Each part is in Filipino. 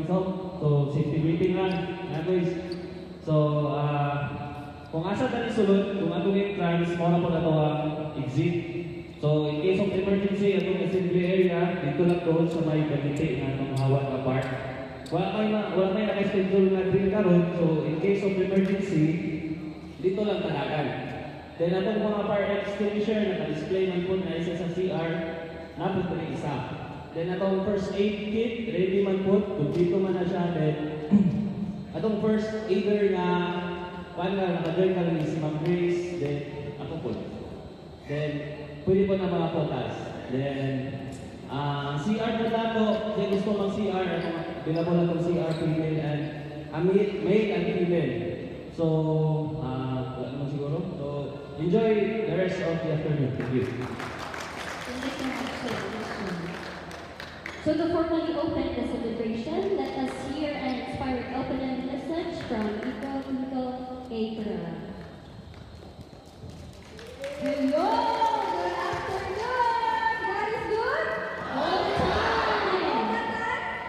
so safety briefing lang, guys. So, kung asa tani sulod, kung atong entrance, muna po na ito ang exit. So, in case of emergency, atong assembly area, dito lang doon sa may bagiti na itong hawak na park. Wala may naka-schedule na drill karon, so in case of emergency, dito lang talagan. Then atong mga fire extinguisher, naka-display man po na isa sa CR, napot na isa. Then atong first aid kit, ready man po, kung dito man na siya, then atong first aider na naka-join ka rin si Ma'am Grace, then ako po. Then, pwede po na mga photos. Then, CR na dato, then gusto mang CR, bila po na itong CR female and male and female. So, wala naman siguro. So, enjoy the rest of the afternoon. Thank you. Thank you so much for the question. So to formally open the celebration, let us hear an inspiring opening message from Nico April. Hello! Good afternoon! God is good? All the time!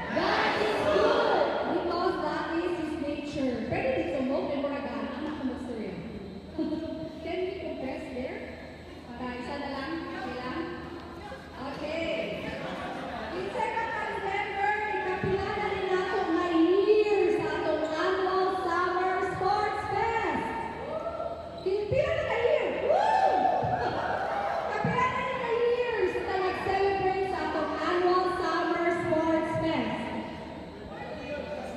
God is good! Because that is His nature. Pwede dito mo, may mga gana, anak ko mag-story. Can we confess there? Para isa na lang, okay lang? Okay. Isa ka ka-December, ikapilala rin nato may years sa atong annual Summer Sports Fest. Pila na ka-year? Woo! Kapila na ka-years na nag-celebrate sa atong annual Summer Sports Fest.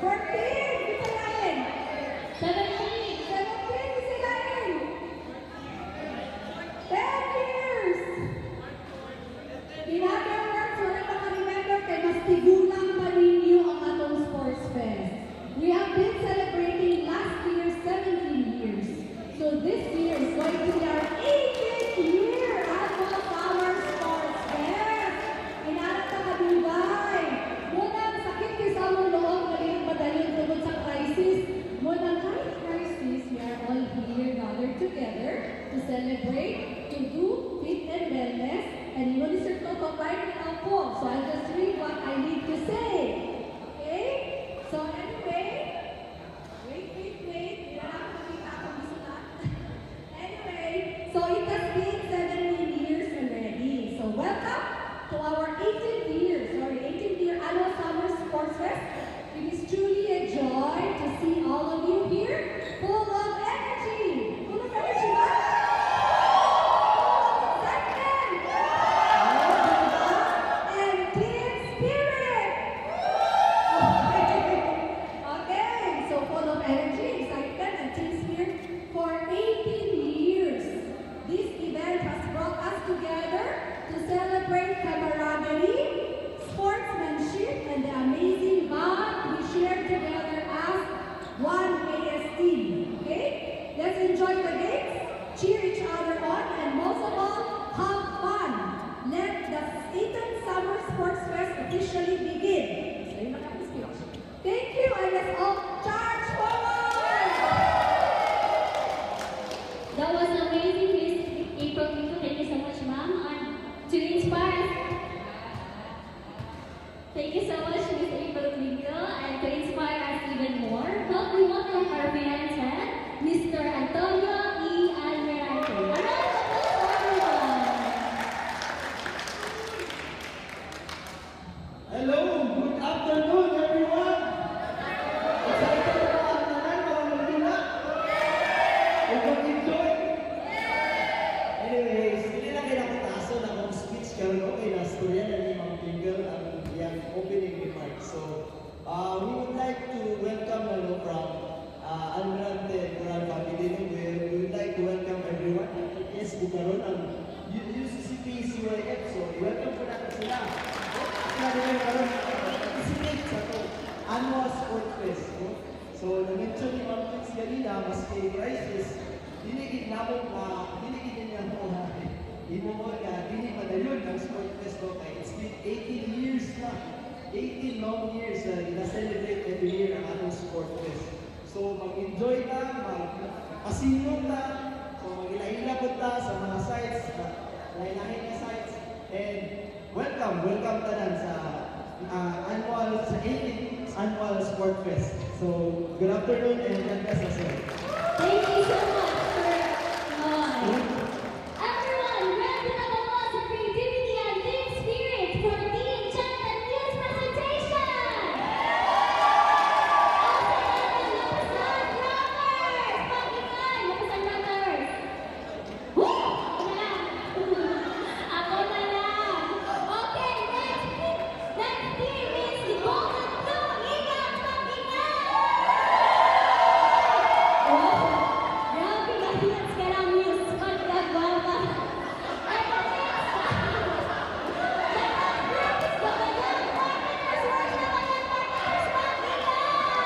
14! Bisa lain! 17! 17! Bisa lain! 10 years! In other words, wala pa ka-remember kay mas tigulang pa ninyo ang atong Sports Fest. We have been celebrating last year 17 years. So this year is going to be our 18th year annual Summer Sports Fest. Inarap na kadugay. Munang sakit kay sa among loob na rin padayon tungod sa crisis. Munang kahit crisis, we are all here gathered together to celebrate, to do fit and wellness. And you know, Sir Toto right now po. So I'll just read what I need to say. Okay? So anyway, wait. Hindi na ako nakita akong isulat. Anyway, so it has been 17 years already. So welcome to our 18th year annual Summer Sports Fest. It is truly a joy to see all of you here, full of energy. Full of energy, what? Excitement! And team spirit! Okay, so full of energy, excitement, and team spirit for 18 years. This event has brought us together to celebrate camaraderie, sportsmanship, and the amazing bond we share together as one AS team. Okay? Let's enjoy the games, cheer each other on, and most of all, have fun. Let the 18th Summer Sports Fest officially begin. So, yun lang ang speech. Thank you, and let's all charge forward! That was amazing, Miss April Nico. Thank you so much, ma'am. And to inspire, thank you so much, Miss April Nico. And to inspire us even more, help me welcome our fiancé, Mr. Antonio E. Almirante. A round of applause for everyone. Hello, good afternoon everyone. Excited na ba ang tanan mga Manila? Enjoy. Anyways, hindi na kayo nakataso na akong speech karon okay na storya na ni Ma'am Tingle ang iyang opening remarks. So, we would like to welcome from Almirante Coral Family. We would like to welcome everyone. Yes, bukaron ang UCCP CYF. So, welcome po natin sila. Isinit sa ito, annual sport fest. No? So, na-mention ni Ma'am Pix kanina, maski crisis, dinigid namon na, dinigid niya mo na, mo na, dinig madayon ang sport fest no? Kaya it's been 18 years na, 18 long years na ina-celebrate every year ang anong sport fest. So, mag-enjoy na, mag-asinong na, so mag-ilahila po ta sa mga sites, lain-lain na sites, and welcome tanan sa annual sa 18th Annual Sport Fest. So, good afternoon and God bless us all. Thank you so much for everyone, round of applause for creativity and team spirit for Team Chat and News presentation. Lapasan Rockers! Woo! Ako na lang! Okay, next team is the Golden Blue Eagles Panginoon! Wow! Grabe, mahirap ka lang news. Pagkababa. At the next is the Bayan Partners Works na Bayan Partners Panginoon!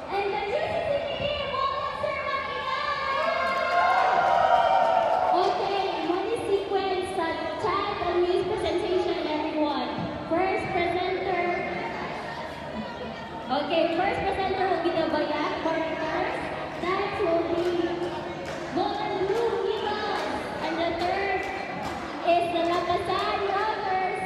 And the UCCP team, welcome Sir Panginoon! Okay, money sequence sa chat and news presentation, everyone. First presenter. Okay, first presenter will be the Bayan Partners. Next will be Golden Blue Eagles. And the third is the Lapasan Rockers.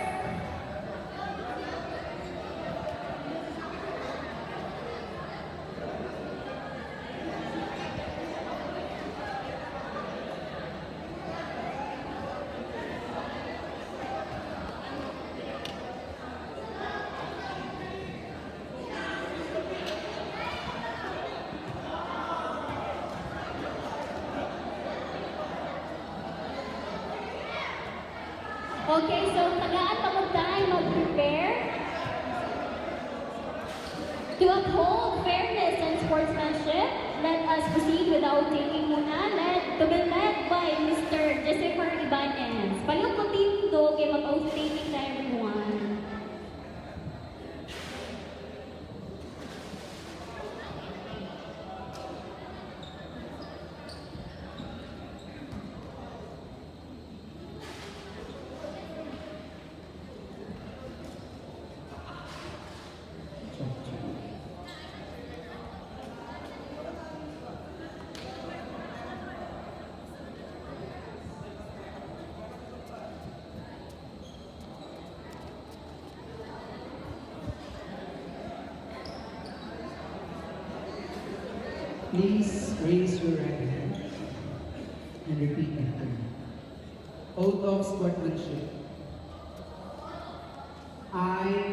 Okay, so tagaan pa mo tayo mag-prepare. To uphold fairness and sportsmanship, let us proceed without taking muna. To be led by Mr. Jessifer Ibanez. Palihog ko team do, kay mag-oath taking na everyone. Please raise your right hand and repeat after me. Oath of sportsmanship. I,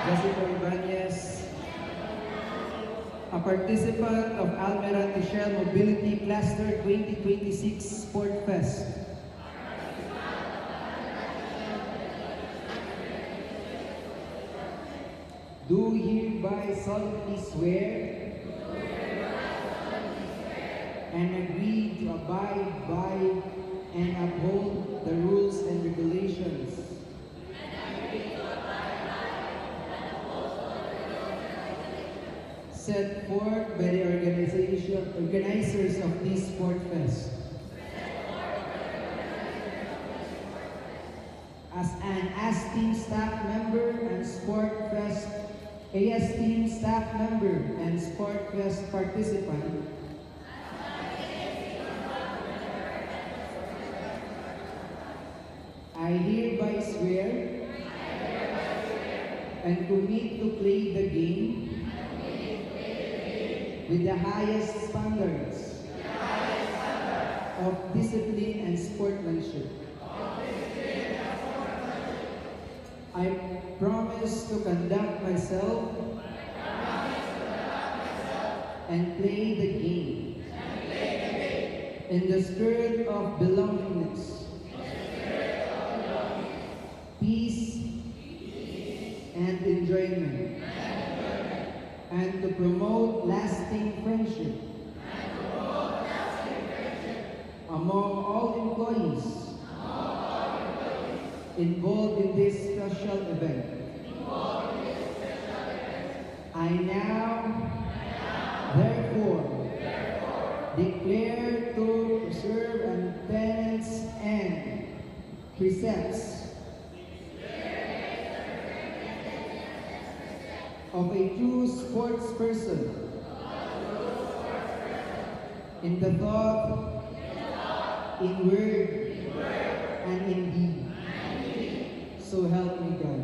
Jessica Ibanez, a participant of Almirante Shell Mobility Cluster 2026 Sport Fest, do hereby solemnly swear and agree to abide by and uphold the rules and regulations set forth by the organizers of this sport fest. As an AS Team staff member and Sport Fest, AS Team staff member and Sport Fest participant, I hereby swear and commit to play the game with the highest standards of discipline and sportsmanship. I promise to conduct myself and play the game in the spirit of belongingness, peace, and enjoyment, and to promote lasting friendship among all employees involved in this special event. I now, therefore, declare to preserve and tenets and precepts of a true sports person in the thought, in word, and in deed. So help me God.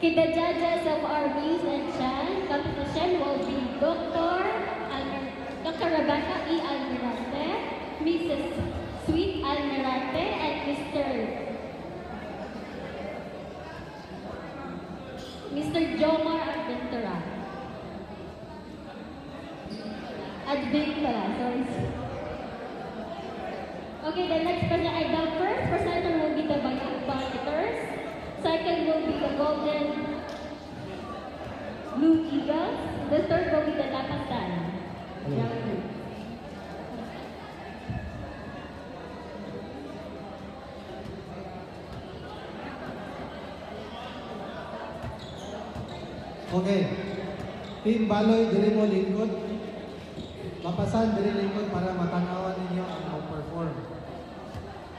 Okay, the judges of our Muse and Chant competition will be Dr. Rebecca E. Almirante, Mrs. Sweet Almirante, and Mr. Jomar Adventura. Adventura, sorry. Okay, the next presenter, the first presenter will be the Baniters. Second will be the Golden Blue Eagles. The third will be the Tapatan. Okay. Team Baloy, diri mo lingkod. Mapasan diri lingkod para matanawan ninyo ang mag-perform.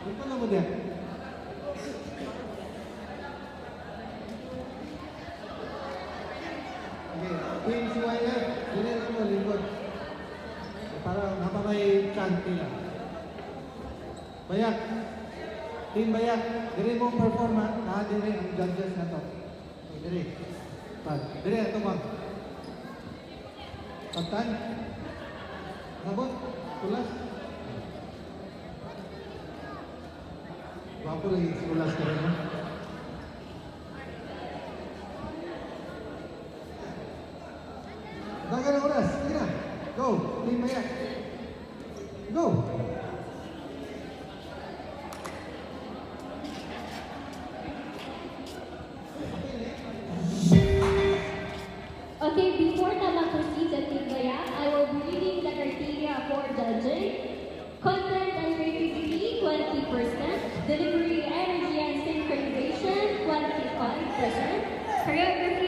Dito na mo diyan. Okay. Team CYF, diri mo lingkod. Para napamay chant nila. Bayak. Team Bayak, diri mo perform ha. Diri ang judges na to. Okay, diri. Dili ato mag. Pagtan. Sabot. Tulas. Wapo lagi tulas ka rin. Dagan ang oras. Sige na. Go. Team Maya. Go. Okay, before Tama proceeds at Tigaya, I will be reading the criteria for judging. Content and creativity, 20%. Delivery, energy, and synchronization, 25%. Choreography